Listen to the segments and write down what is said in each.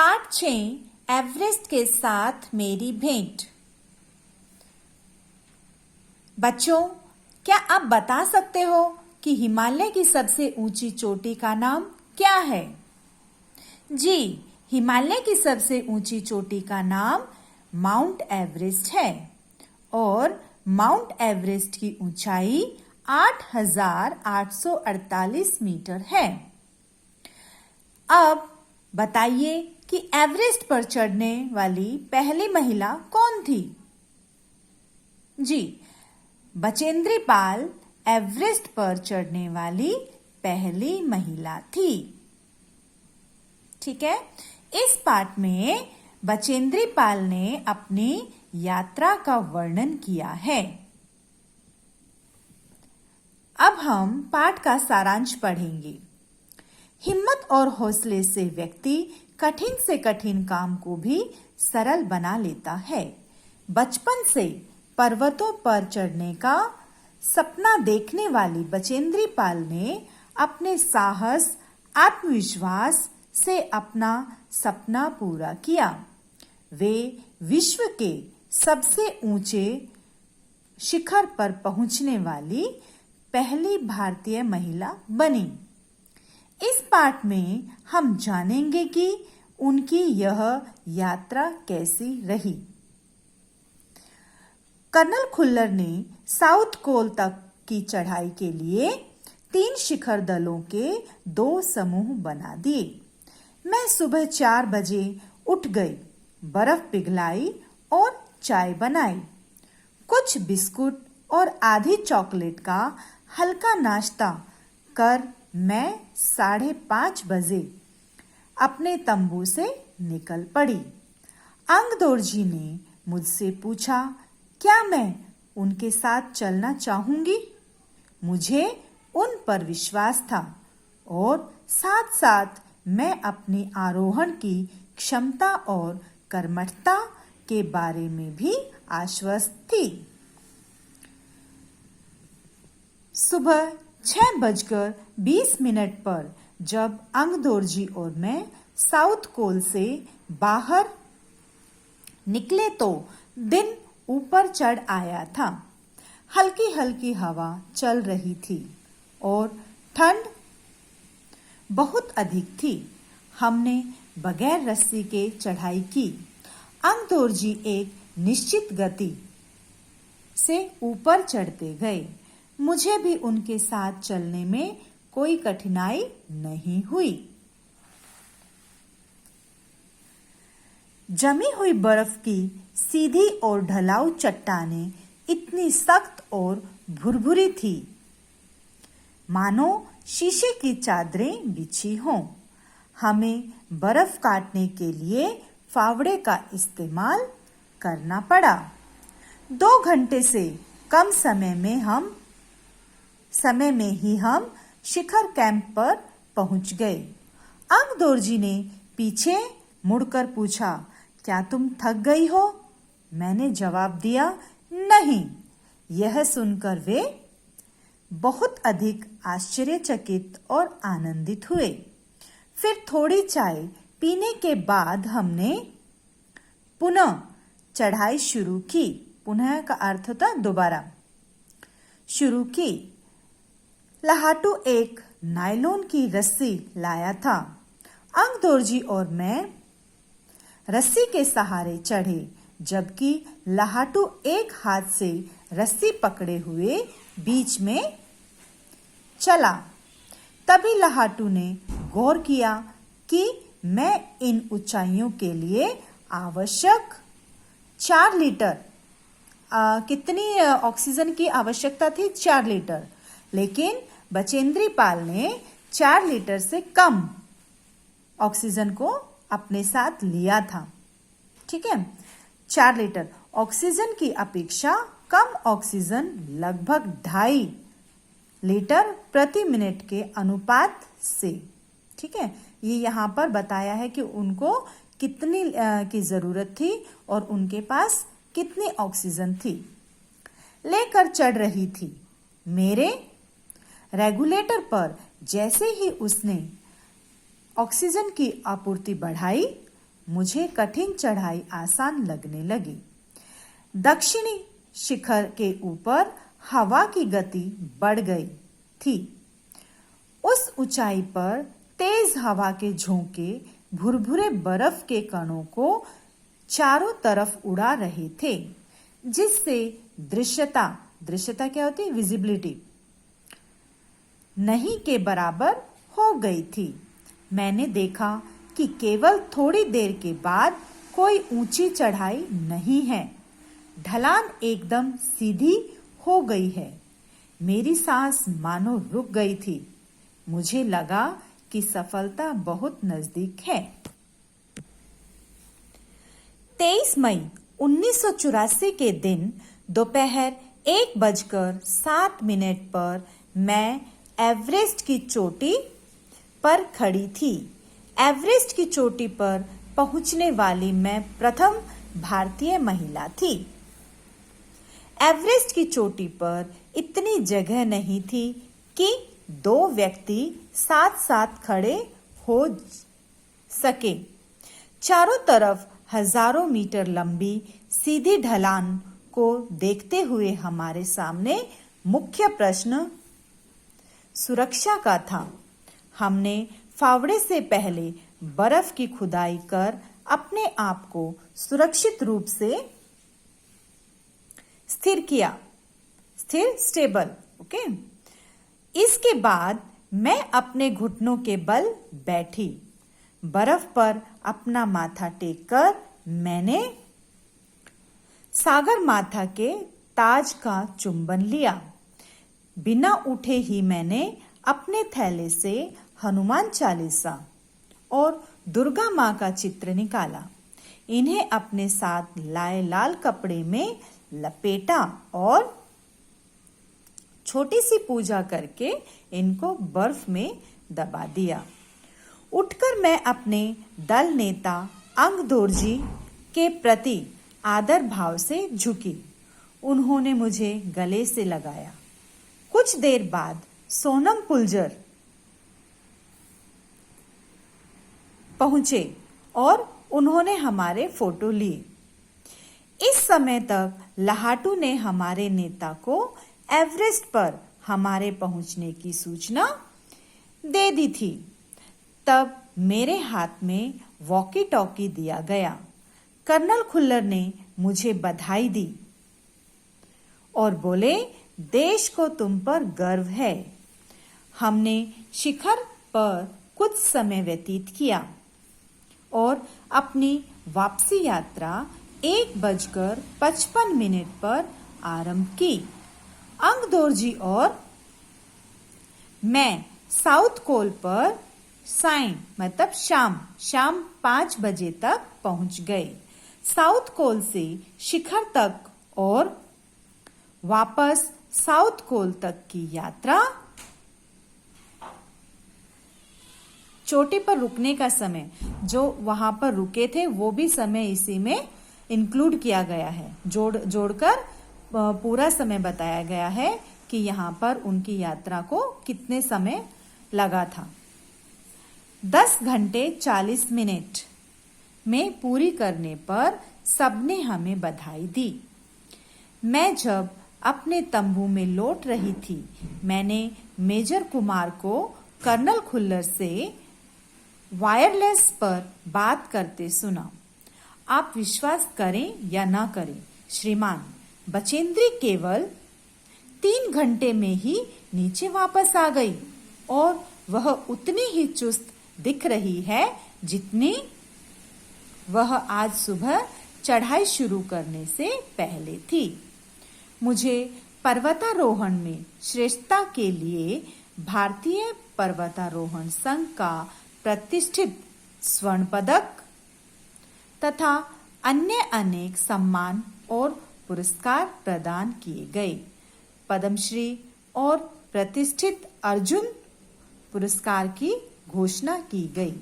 पाठ 6 एवरेस्ट के साथ मेरी भेंट। बच्चों, क्या आप बता सकते हो कि हिमालय की सबसे ऊंची चोटी का नाम क्या है? जी, हिमालय की सबसे ऊंची चोटी का नाम माउंट एवरेस्ट है और माउंट एवरेस्ट की ऊंचाई 8,848 मीटर है। अब बताइए कि एवरेस्ट पर चढ़ने वाली पहली महिला कौन थी? जी, बचेंद्री पाल एवरेस्ट पर चढ़ने वाली पहली महिला थी। ठीक है, इस पाठ में बचेंद्री पाल ने अपनी यात्रा का वर्णन किया है। अब हम पाठ का सारांश पढ़ेंगे। हिम्मत और हौसले से व्यक्ति कठिन से कठिन काम को भी सरल बना लेता है। बचपन से पर्वतों पर चढ़ने का सपना देखने वाली बचेंद्री पाल ने अपने साहस, आत्मविश्वास से अपना सपना पूरा किया। वे विश्व के सबसे ऊंचे शिखर पर पहुंचने वाली पहली भारतीय महिला बनी। इस पाठ में हम जानेंगे कि उनकी यह यात्रा कैसी रही। कर्नल खुल्लर ने साउथ कोल तक की चढ़ाई के लिए 3 शिखर दलों के 2 समूह बना दिए। मैं सुबह 4 बजे उठ गई, बर्फ पिघलाई और चाय बनाई। कुछ बिस्कुट और आधी चॉकलेट का हल्का नाश्ता कर मैं 5:30 बजे अपने तंबू से निकल पड़ी। अंगदोर्जी ने मुझसे पूछा, क्या मैं उनके साथ चलना चाहूंगी? मुझे उन पर विश्वास था और साथ साथ मैं अपनी आरोहण की क्षमता और कर्मठता के बारे में भी आश्वस्त थी। सुबह 6:20 पर जब अंगदोर्जी और मैं साउथ कोल से बाहर निकले तो दिन ऊपर चढ़ आया था। हल्की हल्की हवा चल रही थी और ठंड बहुत अधिक थी। हमने बगैर रस्सी के चढ़ाई की। अंगदोर्जी एक निश्चित गति से ऊपर चढ़ते गए। मुझे भी उनके साथ चलने में कोई कठिनाई नहीं हुई। जमी हुई बर्फ की सीधी और ढलाऊ चट्टानें इतनी सख्त और भुरभुरी थी मानो शीशे की चादरें बिछी हों। हमें बर्फ काटने के लिए फावड़े का इस्तेमाल करना पड़ा। 2 घंटे से कम समय में ही हम शिखर कैंप पर पहुंच गए। अंगदोर्जी ने पीछे मुड़कर पूछा, क्या तुम थक गई हो? मैंने जवाब दिया, नहीं। यह सुनकर वे बहुत अधिक आश्चर्यचकित और आनंदित हुए। फिर थोड़ी चाय पीने के बाद हमने पुनः चढ़ाई शुरू की। पुनः का अर्थ होता दोबारा शुरू की। लहाटू एक नायलॉन की रस्सी लाया था। अंगदोर्जी और मैं रस्सी के सहारे चढ़े, जबकि लहाटू एक हाथ से रस्सी पकड़े हुए बीच में चला। तभी लहाटू ने गौर किया कि मैं इन ऊंचाइयों के लिए आवश्यक 4 लीटर कितनी ऑक्सीजन की आवश्यकता थी? 4 लीटर। लेकिन बचेंद्री पाल ने 4 लीटर से कम ऑक्सीजन को अपने साथ लिया था। ठीक है, 4 लीटर ऑक्सीजन की अपेक्षा कम ऑक्सीजन लगभग 2.5 लीटर प्रति मिनट के अनुपात से। ठीक है, ये यहाँ पर बताया है कि उनको कितनी की जरूरत थी और उनके पास कितनी ऑक्सीजन थी। लेकर चढ़ रही थी। मेरे रेगुलेटर पर जैसे ही उसने ऑक्सीजन की आपूर्ति बढ़ाई, मुझे कठिन चढ़ाई आसान लगने लगी। दक्षिणी शिखर के ऊपर हवा की गति बढ़ गई थी। उस ऊंचाई पर तेज हवा के झोंके भुरभुरे बर्फ के कणों को चारों तरफ उड़ा रहे थे, जिससे दृश्यता क्या होती है? विजिबिलिटी नहीं के बराबर हो गई थी। मैंने देखा कि केवल थोड़ी देर के बाद कोई ऊंची चढ़ाई नहीं है। ढलान एकदम सीधी हो गई है। मेरी सांस मानो रुक गई थी। मुझे लगा कि सफलता बहुत नजदीक है। 23 मई 1984 के दिन दोपहर 1:07 पर मैं एवरेस्ट की चोटी पर खड़ी थी। एवरेस्ट की चोटी पर पहुंचने वाली मैं प्रथम भारतीय महिला थी। एवरेस्ट की चोटी पर इतनी जगह नहीं थी कि 2 व्यक्ति साथ साथ खड़े हो सके। चारों तरफ हजारों मीटर लंबी सीधी ढलान को देखते हुए हमारे सामने मुख्य प्रश्न सुरक्षा का था। हमने फावड़े से पहले बर्फ की खुदाई कर अपने आप को सुरक्षित रूप से स्टेबल। ओके। इसके बाद मैं अपने घुटनों के बल बैठी। बर्फ पर अपना माथा टेककर मैंने सागर माथा के ताज का चुंबन लिया। बिना उठे ही मैंने अपने थैले से हनुमान चालीसा और दुर्गा माँ का चित्र निकाला। इन्हें अपने साथ लाए लाल कपड़े में लपेटा और छोटी सी पूजा करके इनको बर्फ में दबा दिया। उठकर मैं अपने दल नेता अंगदोरजी के प्रति आदर भाव से झुकी। उन्होंने मुझे गले से लगाया। कुछ देर बाद सोनम पुलजर पहुंचे और उन्होंने हमारे फोटो लिए। इस समय तक लाहाटू ने हमारे नेता को एवरेस्ट पर हमारे पहुंचने की सूचना दे दी थी। तब मेरे हाथ में वॉकी टॉकी दिया गया। कर्नल खुल्लर ने मुझे बधाई दी और बोले, देश को तुम पर गर्व है। हमने शिखर पर कुछ समय व्यतीत किया और अपनी वापसी यात्रा 1:55 पर आरंभ की। अंगदोरजी और मैं साउथ कोल पर शाम 5 बजे तक पहुंच गए। साउथ कोल से शिखर तक और वापस साउथ कोल तक की यात्रा, चोटी पर रुकने का समय जो वहां पर रुके थे वो भी समय इसी में इंक्लूड किया गया है। जोड़कर पूरा समय बताया गया है कि यहाँ पर उनकी यात्रा को कितने समय लगा था। 10 घंटे 40 मिनट में पूरी करने पर सबने हमें बधाई दी। मैं जब अपने तंबू में लौट रही थी, मैंने मेजर कुमार को कर्नल खुल्लर से वायरलेस पर बात करते सुना। आप विश्वास करें या ना करें, श्रीमान बचेंद्री केवल 3 घंटे में ही नीचे वापस आ गई और वह उतनी ही चुस्त दिख रही है जितनी वह आज सुबह चढ़ाई शुरू करने से पहले थी। मुझे पर्वतारोहण में श्रेष्ठता के लिए भारतीय पर्वतारोहण संघ का प्रतिष्ठित स्वर्ण पदक तथा अन्य अनेक सम्मान और पुरस्कार प्रदान किए गए। पद्मश्री और प्रतिष्ठित अर्जुन पुरस्कार की घोषणा की गई।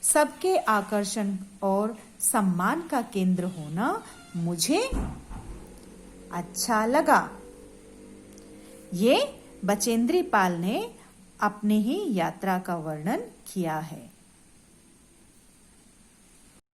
सबके आकर्षण और सम्मान का केंद्र होना मुझे अच्छा लगा। ये बचेंद्री पाल ने अपनी ही यात्रा का वर्णन किया है।